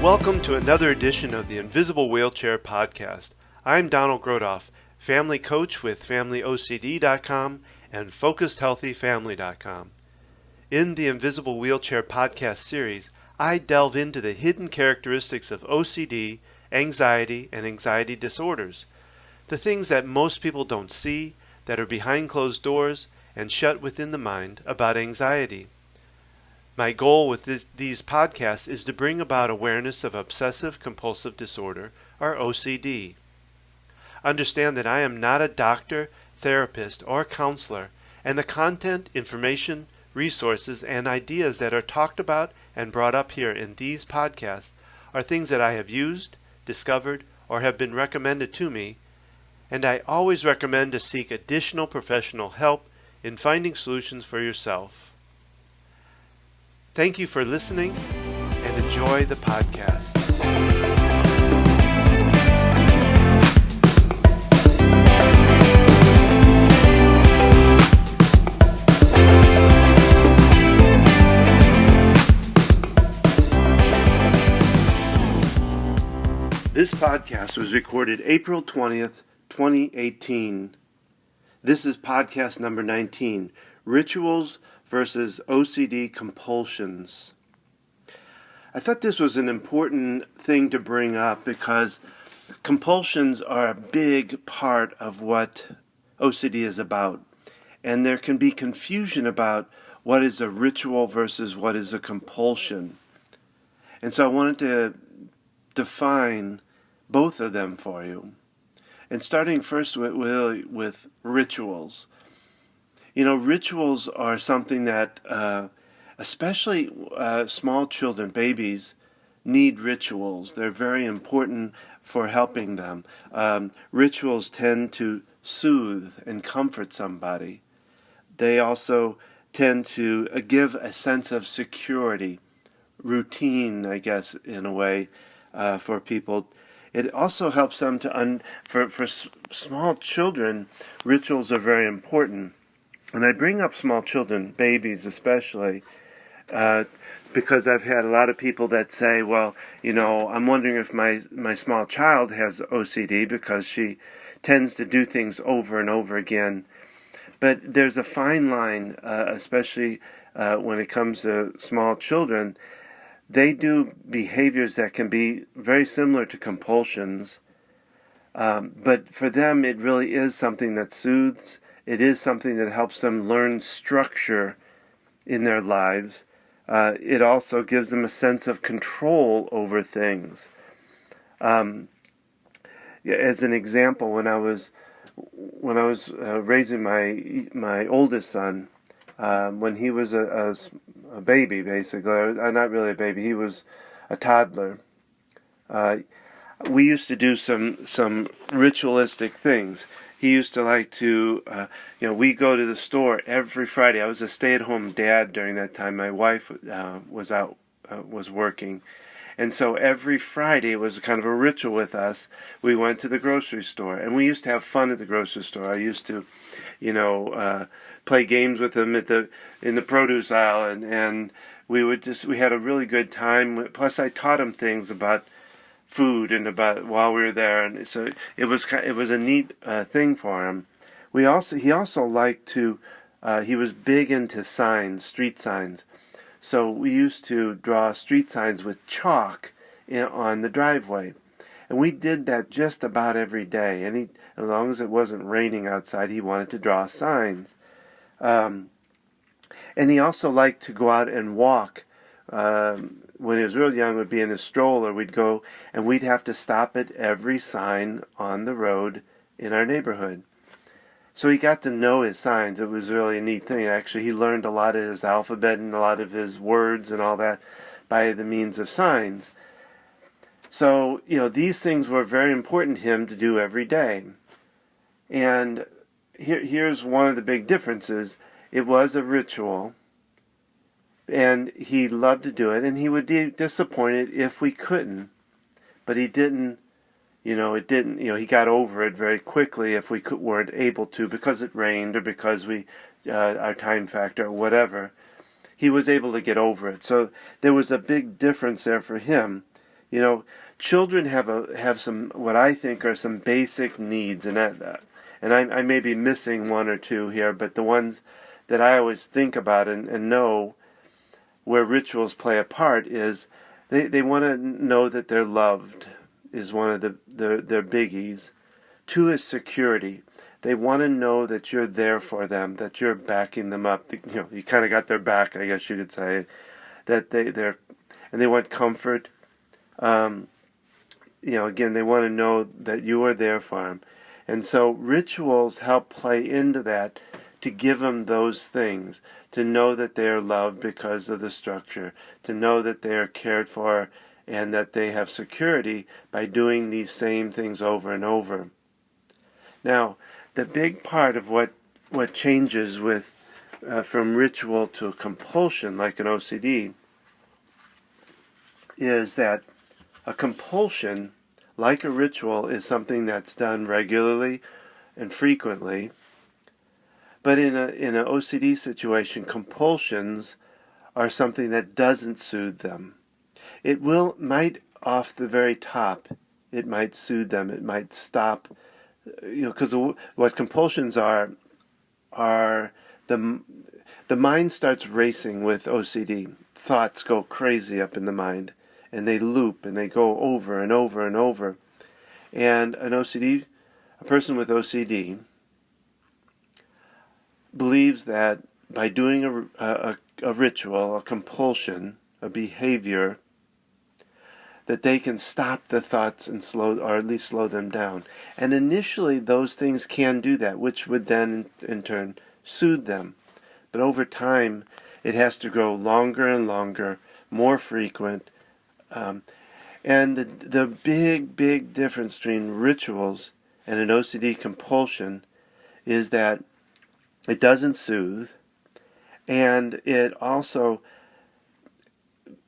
Welcome to another edition of the Invisible Wheelchair Podcast. I'm Donald Grodoff, family coach with FamilyOCD.com and FocusedHealthyFamily.com. In the Invisible Wheelchair Podcast series, I delve into the hidden characteristics of OCD, anxiety, and anxiety disorders, the things that most people don't see, that are behind closed doors and shut within the mind about anxiety. My goal with these podcasts is to bring about awareness of Obsessive Compulsive Disorder, or OCD. Understand that I am not a doctor, therapist, or counselor, and the content, information, resources, and ideas that are talked about and brought up here in these podcasts are things that I have used, discovered, or have been recommended to me, and I always recommend to seek additional professional help in finding solutions for yourself. Thank you for listening and enjoy the podcast. This podcast was recorded April 20th, 2018. This is podcast number 19, Rituals versus OCD Compulsions. I thought this was an important thing to bring up because compulsions are a big part of what OCD is about. And there can be confusion about what is a ritual versus what is a compulsion. And so I wanted to define both of them for you. And starting first with rituals. You know, rituals are something that, especially small children, babies, need rituals. They're very important for helping them. Rituals tend to soothe and comfort somebody. They also tend to give a sense of security, routine, I guess, in a way, for people. It also helps them to, for small children, rituals are very important. And I bring up small children, babies especially, because I've had a lot of people that say, well, you know, I'm wondering if my small child has OCD because she tends to do things over and over again. But there's a fine line, especially when it comes to small children. They do behaviors that can be very similar to compulsions. But for them, it really is something that soothes. It is something that helps them learn structure in their lives. It also gives them a sense of control over things. As an example, when I was raising my oldest son, when he was a baby, basically, not really a baby, he was a toddler. We used to do some ritualistic things. He used to like to, we go to the store every Friday. I was a stay-at-home dad during that time. My wife was working. And so every Friday it was kind of a ritual with us. We went to the grocery store, and we used to have fun at the grocery store. I used to, play games with him in the produce aisle, and we had a really good time. Plus, I taught him things about food and about while we were there, and so it was a neat thing for him. He also liked to. He was big into signs, street signs. So we used to draw street signs with chalk on the driveway. And we did that just about every day. And as long as it wasn't raining outside, he wanted to draw signs. And he also liked to go out and walk. When he was real young, would be in his stroller. We'd go and we'd have to stop at every sign on the road in our neighborhood. So he got to know his signs. It was really a neat thing. Actually, he learned a lot of his alphabet and a lot of his words and all that by the means of signs. So, these things were very important to him to do every day. And here's one of the big differences. It was a ritual, and he loved to do it, and he would be disappointed if we couldn't. But he didn't. He got over it very quickly if we weren't able to because it rained or because our time factor or whatever. He was able to get over it. So there was a big difference there for him. Children have some, what I think are some basic needs, and I may be missing one or two here, but the ones that I always think about and know where rituals play a part is they want to know that they're loved, is one of their biggies. Two is security. They want to know that you're there for them, that you're backing them up. You kind of got their back, I guess you could say. That and they want comfort. Again, they want to know that you are there for them. And so rituals help play into that, to give them those things, to know that they are loved because of the structure, to know that they are cared for, and that they have security by doing these same things over and over. Now, the big part of what changes with from ritual to compulsion, like an OCD, is that a compulsion, like a ritual, is something that's done regularly and frequently. But in an OCD situation, compulsions are something that doesn't soothe them. It might off the very top, it might soothe them. It might stop, because what compulsions are the mind starts racing with OCD. Thoughts go crazy up in the mind, and they loop and they go over and over and over. And a person with OCD, believes that by doing a ritual, a compulsion, a behavior, that they can stop the thoughts and or at least slow them down. And initially those things can do that, which would then in turn soothe them. But over time it has to grow longer and longer, more frequent. And the big difference between rituals and an OCD compulsion is that it doesn't soothe, and it also,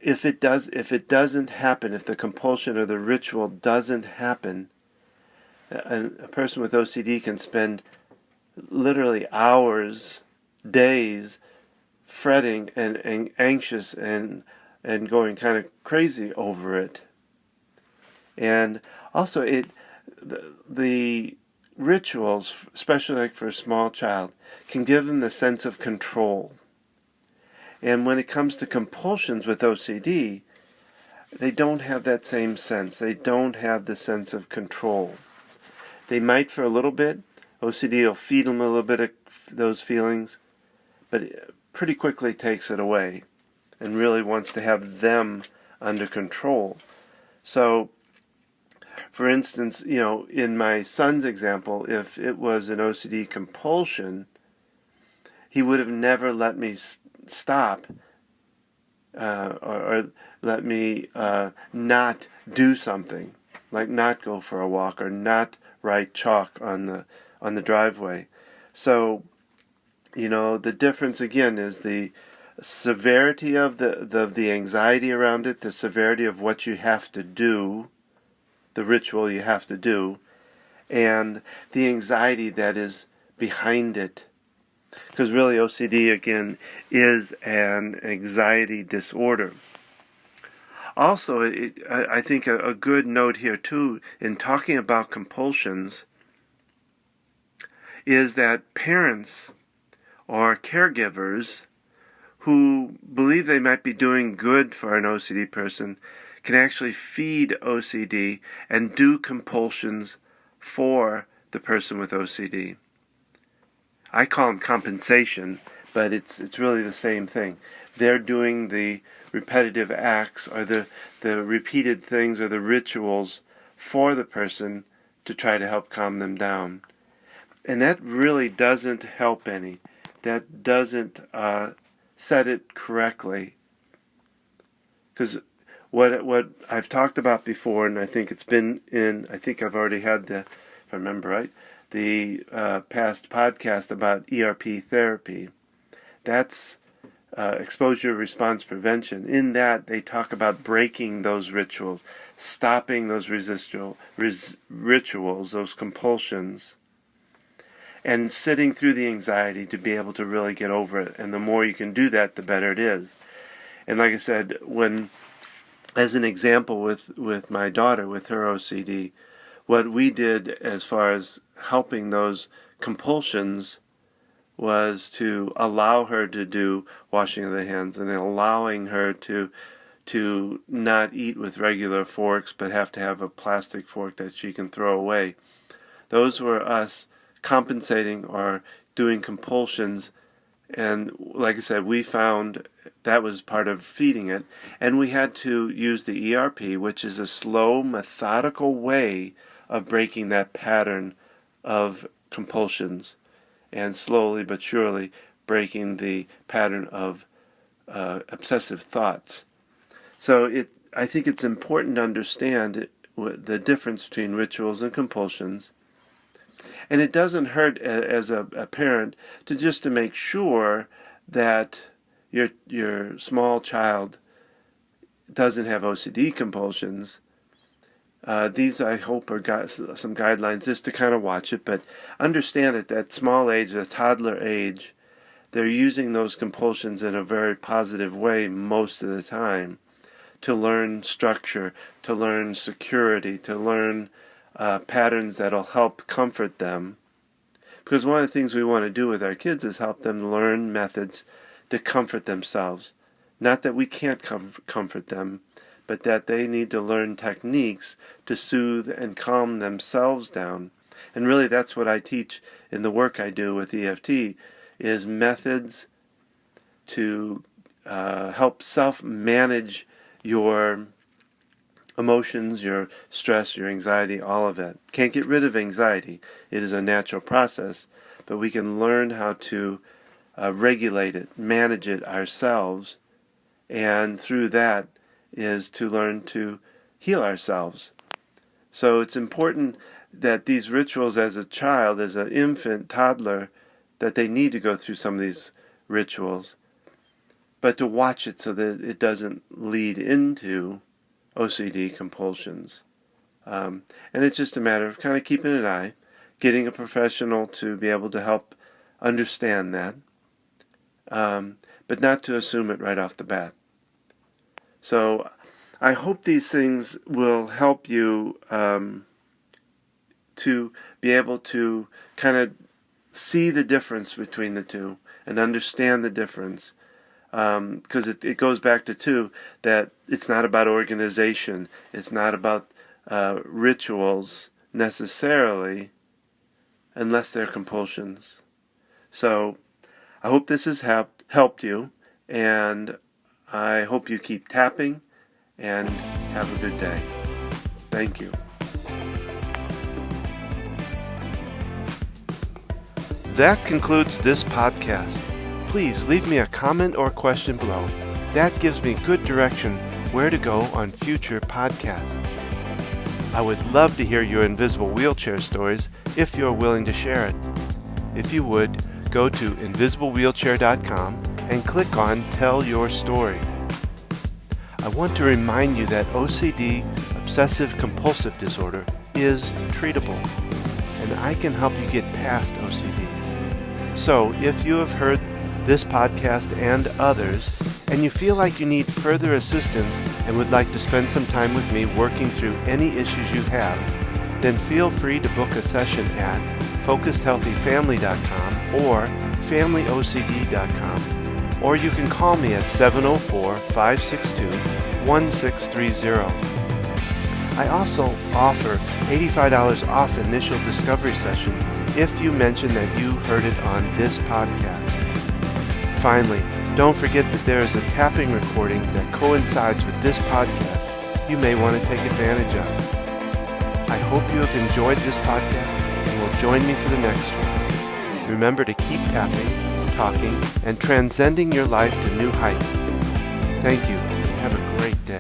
if it doesn't happen, if the compulsion or the ritual doesn't happen, a person with OCD can spend literally hours, days, fretting and anxious and going kind of crazy over it. And also the rituals, especially like for a small child, can give them the sense of control. And when it comes to compulsions with OCD, they don't have that same sense. They don't have the sense of control. They might for a little bit. OCD will feed them a little bit of those feelings, but it pretty quickly takes it away and really wants to have them under control. So, for instance, in my son's example, if it was an OCD compulsion, he would have never let me stop or let me not do something, like not go for a walk or not write chalk on the driveway. So, the difference again is the severity of the anxiety around it, the severity of what you have to do, the ritual you have to do, and the anxiety that is behind it. Because really OCD, again, is an anxiety disorder. Also, I think a good note here, too, in talking about compulsions, is that parents or caregivers who believe they might be doing good for an OCD person can actually feed OCD and do compulsions for the person with OCD. I call them compensation, but it's really the same thing. They're doing the repetitive acts or the repeated things or the rituals for the person to try to help calm them down. And that really doesn't help any. That doesn't set it correctly. Because what I've talked about before, and I think I think I've already had if I remember right, the past podcast about ERP therapy. That's exposure response prevention. In that, they talk about breaking those rituals, stopping those rituals, those compulsions, and sitting through the anxiety to be able to really get over it. And the more you can do that, the better it is. And like I said, when as an example with my daughter, with her OCD, what we did as far as helping those compulsions was to allow her to do washing of the hands and allowing her to not eat with regular forks but have to have a plastic fork that she can throw away. Those were us compensating or doing compulsions, and like I said, we found that was part of feeding it, and we had to use the ERP, which is a slow, methodical way of breaking that pattern of compulsions, and slowly but surely breaking the pattern of obsessive thoughts. So I think it's important to understand the difference between rituals and compulsions. And it doesn't hurt as a parent to make sure that your small child doesn't have OCD compulsions. These, I hope, are some guidelines just to kind of watch it, but understand at that small age, the toddler age, they're using those compulsions in a very positive way most of the time to learn structure, to learn security, to learn patterns that'll help comfort them. Because one of the things we want to do with our kids is help them learn methods to comfort themselves. Not that we can't comfort them, but that they need to learn techniques to soothe and calm themselves down. And really that's what I teach in the work I do with EFT, is methods to help self-manage your emotions, your stress, your anxiety, all of it. Can't get rid of anxiety. It is a natural process, but we can learn how to regulate it, manage it ourselves, and through that is to learn to heal ourselves. So it's important that these rituals as a child, as an infant, toddler, that they need to go through some of these rituals, but to watch it so that it doesn't lead into OCD compulsions. And it's just a matter of kind of keeping an eye, getting a professional to be able to help understand that, but not to assume it right off the bat. So I hope these things will help you to be able to kind of see the difference between the two and understand the difference. Because it goes back to, too, that it's not about organization. It's not about rituals necessarily, unless they're compulsions. So I hope this has helped you, and I hope you keep tapping, and have a good day. Thank you. That concludes this podcast. Please leave me a comment or question below. That gives me good direction where to go on future podcasts. I would love to hear your invisible wheelchair stories if you're willing to share it. If you would, go to invisiblewheelchair.com and click on Tell Your Story. I want to remind you that OCD, Obsessive Compulsive Disorder, is treatable, and I can help you get past OCD. So, if you have heard this podcast and others, and you feel like you need further assistance and would like to spend some time with me working through any issues you have, then feel free to book a session at focusedhealthyfamily.com or familyocd.com, or you can call me at 704-562-1630. I also offer $85 off initial discovery session if you mention that you heard it on this podcast. Finally, don't forget that there is a tapping recording that coincides with this podcast you may want to take advantage of. I hope you have enjoyed this podcast and will join me for the next one. Remember to keep tapping, talking, and transcending your life to new heights. Thank you. Have a great day.